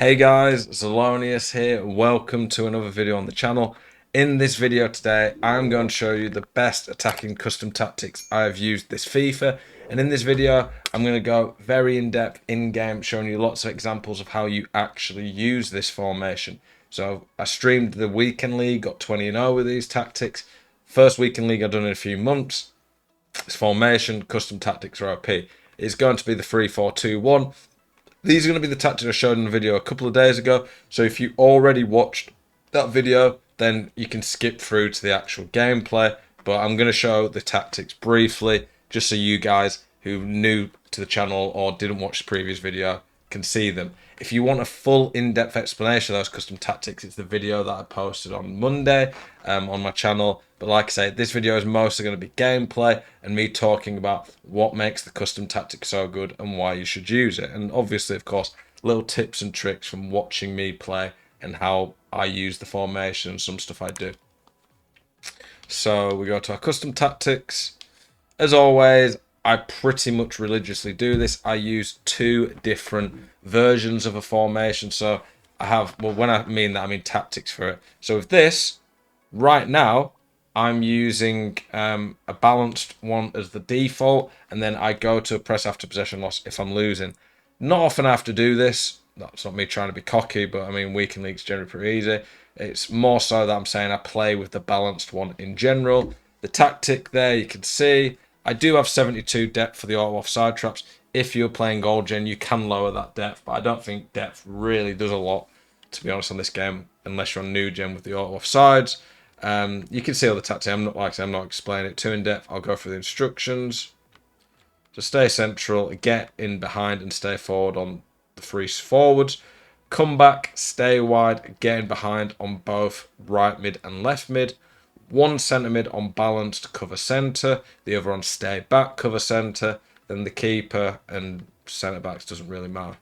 Hey guys, Zelonius here. Welcome to another video on the channel. In this video today, I'm going to show you the best attacking custom tactics I have used this FIFA. And in this video, I'm going to go very in-depth in-game, showing you lots of examples of how you actually use this formation. So I streamed the weekend league, got 20-0 with these tactics. First weekend league I've done in a few months. This formation, custom tactics are OP. It's going to be the 3-4-2-1. These are going to be the tactics I showed in the video a couple of days ago. So if you already watched that video, then you can skip through to the actual gameplay. But I'm going to show the tactics briefly, just so you guys who are new to the channel or didn't watch the previous video can see them. If you want a full in-depth explanation of those custom tactics, it's the video that I posted on Monday on my channel. But like I say, this video is mostly going to be gameplay and me talking about what makes the custom tactic so good and why you should use it. And obviously, of course, little tips and tricks from watching me play and how I use the formation and some stuff I do. So we go to our custom tactics. As always, I pretty much religiously do this. I use two different versions of a formation. So I have, well, when I mean that, I mean tactics for it. So with this, right now, I'm using a balanced one as the default, and then I go to a press after possession loss if I'm losing. Not often I have to do this. That's not me trying to be cocky, but I mean, weekend league's generally pretty easy. It's more so that I'm saying I play with the balanced one in general. The tactic there, you can see, I do have 72 depth for the auto offside traps. If you're playing gold gen, you can lower that depth, but I don't think depth really does a lot, to be honest, on this game, unless you're on new gen with the auto offsides. You can see all the tactics. I'm not explaining it too in depth. I'll go through the instructions. So stay central, get in behind and stay forward on the three forwards. Come back, stay wide, get in behind on both right mid and left mid. One centre mid on balanced cover centre, the other on stay back cover centre. Then the keeper and centre backs doesn't really matter.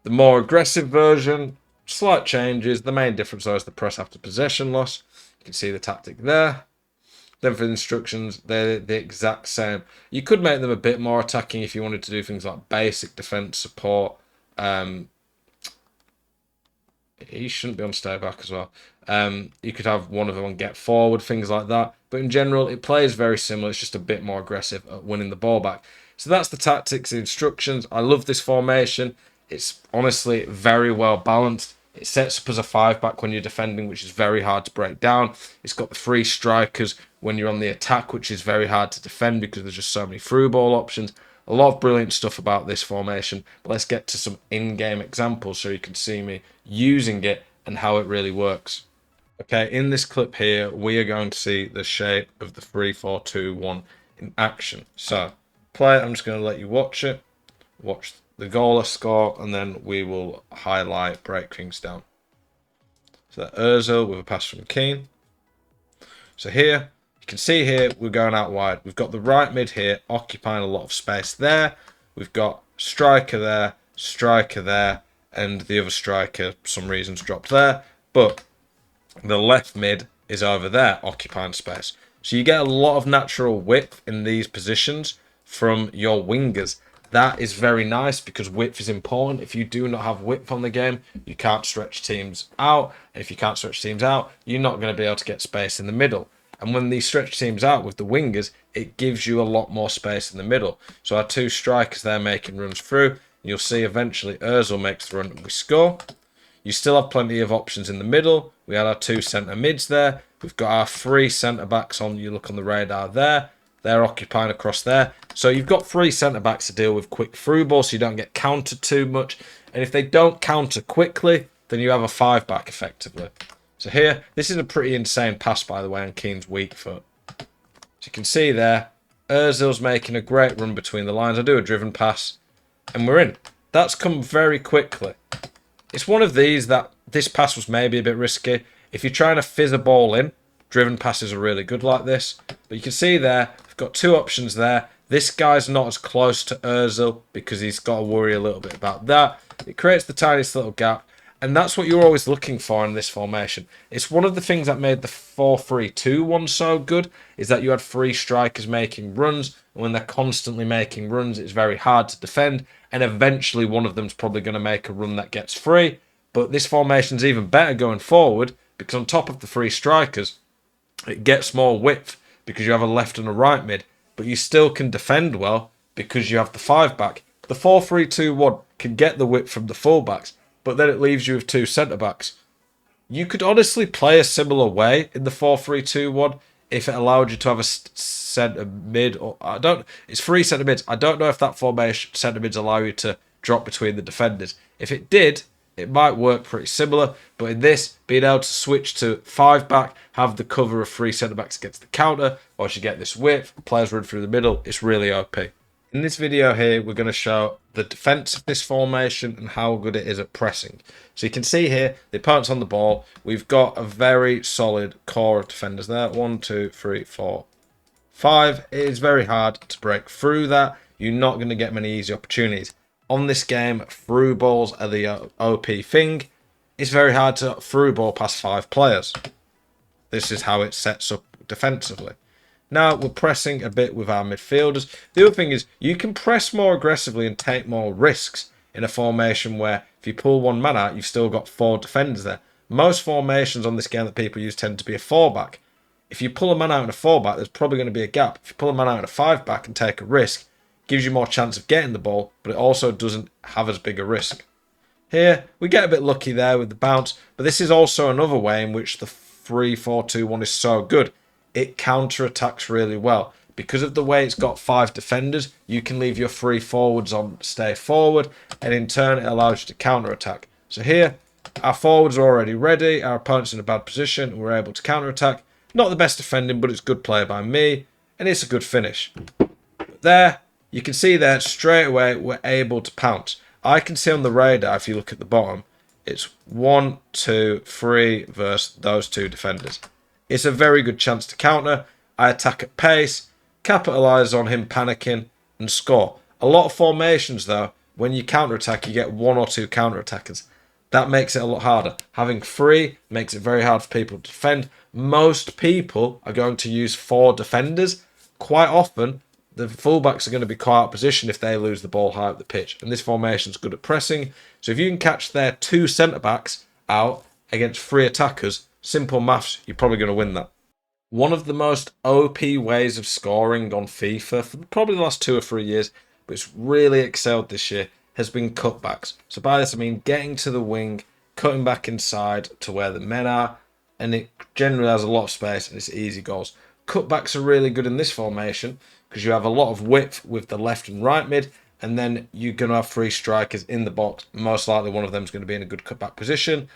The more aggressive version, slight changes. The main difference though is the press after possession loss. You can see the tactic there. Then for the instructions, they're the exact same. You could make them a bit more attacking if you wanted to do things like basic defense support. He shouldn't be on stay back as well. You could have one of them on get forward, things like that. But in general, it plays very similar. It's just a bit more aggressive at winning the ball back. So that's the tactics, the instructions. I love this formation. It's honestly very well balanced. It sets up as a 5-back when you're defending, which is very hard to break down. It's got the 3 strikers when you're on the attack, which is very hard to defend because there's just so many through ball options. A lot of brilliant stuff about this formation. But let's get to some in-game examples so you can see me using it and how it really works. Okay, in this clip here, we are going to see the shape of the 3-4-2-1 in action. So, play it. I'm just going to let you watch it. Watch the goal or score, and then we will highlight, break things down. So that Ozil with a pass from Keane. So here, you can see here, we're going out wide. We've got the right mid here, occupying a lot of space there. We've got striker there, and the other striker, for some reasons, dropped there. But the left mid is over there, occupying space. So you get a lot of natural width in these positions from your wingers. That is very nice because width is important. If you do not have width on the game, you can't stretch teams out. And if you can't stretch teams out, you're not going to be able to get space in the middle. And when these stretch teams out with the wingers, it gives you a lot more space in the middle. So our 2 strikers there making runs through. You'll see eventually Ozil makes the run and we score. You still have plenty of options in the middle. We had our 2 centre mids there. We've got our 3 centre backs on. You look on the radar there. They're occupying across there. So you've got 3 centre-backs to deal with quick through ball so you don't get countered too much. And if they don't counter quickly, then you have a 5-back effectively. So here, this is a pretty insane pass, by the way, on Keane's weak foot. So you can see there, Ozil's making a great run between the lines. I do a driven pass, and we're in. That's come very quickly. It's one of these that this pass was maybe a bit risky. If you're trying to fizz a ball in, driven passes are really good like this. But you can see there, we've got 2 options there. This guy's not as close to Ozil because he's got to worry a little bit about that. It creates the tiniest little gap. And that's what you're always looking for in this formation. It's one of the things that made the 4-3-2 one so good, is that you had three strikers making runs. And when they're constantly making runs, it's very hard to defend. And eventually one of them's probably going to make a run that gets free. But this formation's even better going forward, because on top of the three strikers, it gets more width because you have a left and a right mid. But you still can defend well because you have the 5-back. The 4-3-2-1 can get the width from the fullbacks, but then it leaves you with two centre-backs. You could honestly play a similar way in the 4-3-2-1 if it allowed you to have a centre mid. Or it's three centre mids. I don't know if that formation centre mids allow you to drop between the defenders. If it did, it might work pretty similar. But in this, being able to switch to 5-back, have the cover of three centre-backs against the counter, or you get this width, players run through the middle, it's really OP. In this video here, we're going to show the defence of this formation and how good it is at pressing. So you can see here, the opponent's on the ball. We've got a very solid core of defenders there. 1, 2, 3, 4, 5. It is very hard to break through that. You're not going to get many easy opportunities. On this game, through balls are the OP thing. It's very hard to through ball past 5 players. This is how it sets up defensively. Now, we're pressing a bit with our midfielders. The other thing is, you can press more aggressively and take more risks in a formation where if you pull one man out, you've still got 4 defenders there. Most formations on this game that people use tend to be a 4-back. If you pull a man out in a 4-back, there's probably going to be a gap. If you pull a man out in a 5-back and take a risk, it gives you more chance of getting the ball, but it also doesn't have as big a risk. Here, we get a bit lucky there with the bounce, but this is also another way in which the 3-4-2-1 is so good. It counter-attacks really well. Because of the way it's got 5 defenders, you can leave your 3 forwards on stay forward, and in turn it allows you to counter-attack. So here, our forwards are already ready, our opponent's in a bad position, and we're able to counter-attack. Not the best defending, but it's good play by me, and it's a good finish. But there, you can see there, straight away, we're able to pounce. I can see on the radar, if you look at the bottom, it's 1, 2, 3 versus those 2 defenders. It's a very good chance to counter. I attack at pace, capitalise on him panicking, and score. A lot of formations, though, when you counter-attack, you get 1 or 2 counter-attackers. That makes it a lot harder. Having 3 makes it very hard for people to defend. Most people are going to use 4 defenders. Quite often, the fullbacks are going to be quite out of position if they lose the ball high up the pitch. And this formation is good at pressing. So if you can catch their 2 centre-backs out against 3 attackers, simple maths, you're probably going to win that. One of the most OP ways of scoring on FIFA for probably the last 2 or 3 years, but it's really excelled this year, has been cutbacks. So by this I mean getting to the wing, cutting back inside to where the men are, and it generally has a lot of space and it's easy goals. Cutbacks are really good in this formation because you have a lot of width with the left and right mid, and then you're going to have 3 strikers in the box. Most likely one of them is going to be in a good cutback position.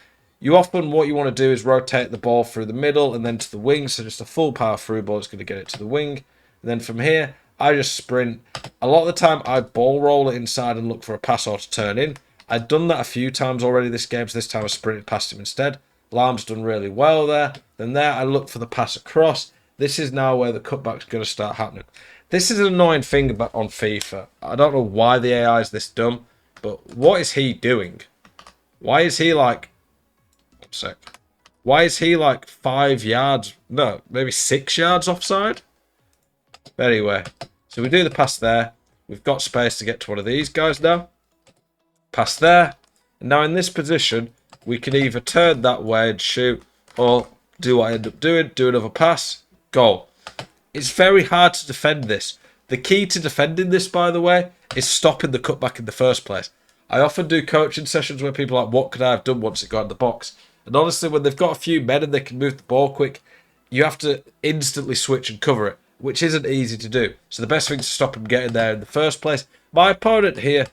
You often, what you want to do is rotate the ball through the middle and then to the wing. So just a full power through ball is going to get it to the wing. And then from here, I just sprint. A lot of the time, I ball roll it inside and look for a pass or to turn in. I've done that a few times already this game, so this time I sprinted past him instead. Lahrm's done really well there. Then there, I look for the pass across. This is now where the cutback's going to start happening. This is an annoying thing about on FIFA. I don't know why the AI is this dumb, but what is he doing? Why is he like... Why is he like 5 yards? No, maybe 6 yards offside? But anyway, so we do the pass there. We've got space to get to one of these guys now. Pass there. And now in this position, we can either turn that way and shoot, or do what I end up doing, do another pass, goal. It's very hard to defend this. The key to defending this, by the way, is stopping the cutback in the first place. I often do coaching sessions where people are like, what could I have done once it got in the box? And honestly, when they've got a few men and they can move the ball quick, you have to instantly switch and cover it, which isn't easy to do. So the best thing to stop him getting there in the first place. My opponent here,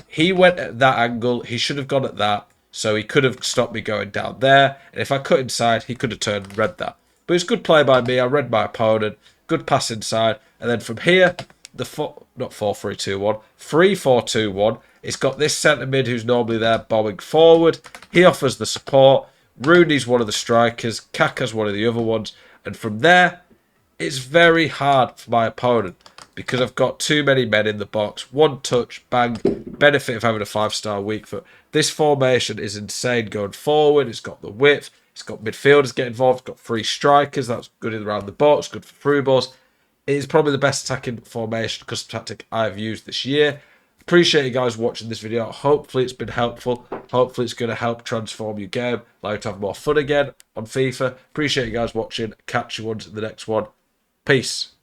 he went at that angle. He should have gone at that. So he could have stopped me going down there. And if I cut inside, he could have turned and read that. But it's good play by me. I read my opponent. Good pass inside. And then from here, the 3-4-2-1. It's got this centre mid who's normally there bombing forward. He offers the support. Rooney's one of the strikers. Kaka's one of the other ones. And from there, it's very hard for my opponent. because I've got too many men in the box. One touch, bang, benefit of having a 5-star weak foot. This formation is insane going forward. It's got the width. It's got midfielders get involved. It's got 3 strikers. That's good around the box, good for through balls. It is probably the best attacking formation custom tactic I've used this year. Appreciate you guys watching this video. Hopefully it's been helpful. Hopefully it's going to help transform your game. Allow you to have more fun again on FIFA. Appreciate you guys watching. Catch you on the next one. Peace.